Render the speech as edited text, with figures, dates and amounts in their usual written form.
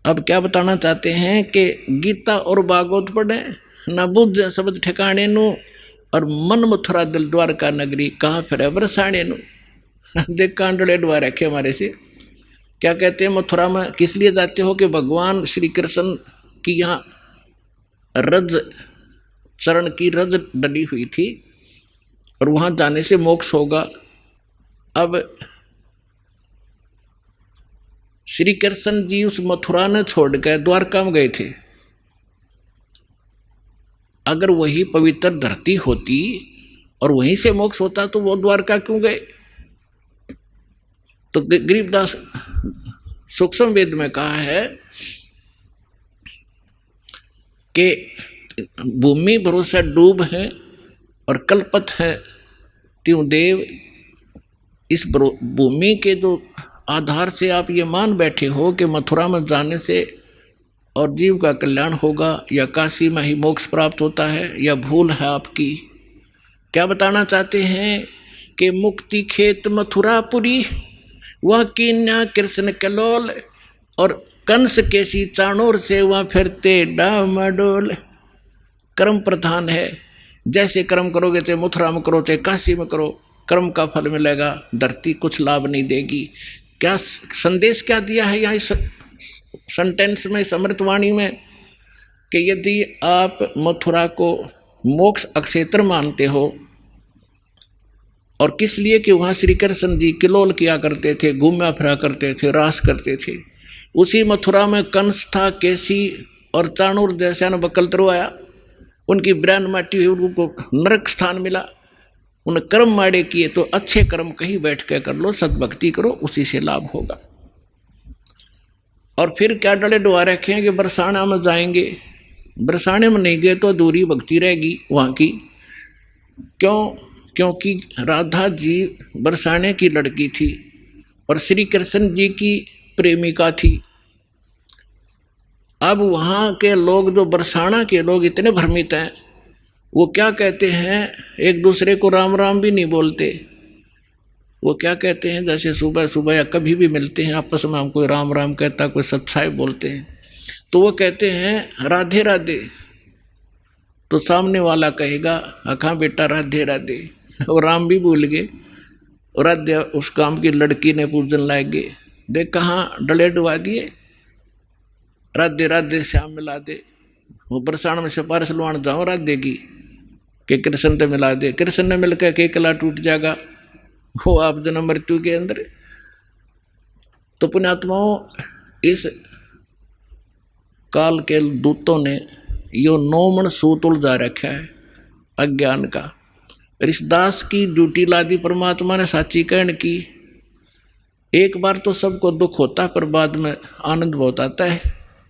अब क्या बताना चाहते हैं कि गीता और भागवत पढ़े ना बुझ शब्द ठिकाने नु, और मन मथुरा दिल द्वारका नगरी कहाँ फिर बरसाने नु। देख कांडले द्वार रखे हमारे से। क्या कहते हैं, मथुरा में किस लिए जाते हो कि भगवान श्री कृष्ण की यहाँ रज चरण की रज डली हुई थी और वहां जाने से मोक्ष होगा। अब श्री कृष्ण जी उस मथुरा ने छोड़कर द्वारका में गए थे। अगर वही पवित्र धरती होती और वहीं से मोक्ष होता तो वो द्वारका क्यों गए? तो गरीबदास सूक्ष्म वेद में कहा है कि भूमि भरोसा डूब है और कल्पत है त्यों देव। इस भूमि के जो आधार से आप ये मान बैठे हो कि मथुरा में जाने से और जीव का कल्याण होगा या काशी में ही मोक्ष प्राप्त होता है, या भूल है आपकी। क्या बताना चाहते हैं कि मुक्ति खेत मथुरापुरी वह कीन्या कृष्ण कलोल, और कंस केसी चाणूर से वह फिरते डामाडोल। कर्म प्रधान है, जैसे कर्म करोगे चाहे मथुरा में करो चाहे काशी में करो, कर्म का फल मिलेगा, धरती कुछ लाभ नहीं देगी। क्या संदेश क्या दिया है यहाँ इस सेंटेंस में, इस अमृतवाणी में, कि यदि आप मथुरा को मोक्ष अक्षेत्र मानते हो, और किस लिए कि वहाँ श्री कृष्ण जी किलोल किया करते थे, घूमा फिरा करते थे, रास करते थे। उसी मथुरा में कंस था, केसी और चाणूर जैसा न बकलतरो आया, उनकी ब्रांड माटी हुई, उनको नरक स्थान मिला। उन कर्म माड़े किए तो अच्छे कर्म कहीं बैठ कर कर लो, सद्भक्ति करो, उसी से लाभ होगा। और फिर क्या डले डुआ रखे हैं कि बरसाना में जाएंगे, बरसाने में नहीं गए तो अधूरी भक्ति रहेगी वहाँ की। क्यों? क्योंकि राधा जी बरसाने की लड़की थी और श्री कृष्ण जी की प्रेमिका थी। अब वहाँ के लोग, जो बरसाना के लोग इतने भ्रमित हैं, वो क्या कहते हैं, एक दूसरे को राम राम भी नहीं बोलते। वो क्या कहते हैं, जैसे सुबह सुबह या कभी भी मिलते हैं आपस में, हम कोई राम राम कहता, कोई सत्साई बोलते हैं, तो वो कहते हैं राधे राधे, तो सामने वाला कहेगा अखा बेटा राधे राधे, और राम भी भूल गए, और राधे उस काम की लड़की ने पूजन लाए गए। देख कहाँ डले डुबा दिए, राधे राधे श्याम मिला दे। वो बरसाना में सिफारिश लुआन जाओ राधे की कि कृष्ण से मिला दे, कृष्ण ने मिलकर के कला टूट जाएगा, वो आप जन्म मृत्यु के अंदर। तो पुण्यात्माओं, इस काल के दूतों ने यो 9 मन सूत उलझा रखा है अज्ञान का। इस दास की ड्यूटी लादी परमात्मा ने साची कहन की। एक बार तो सबको दुख होता है, पर बाद में आनंद बहुत आता है।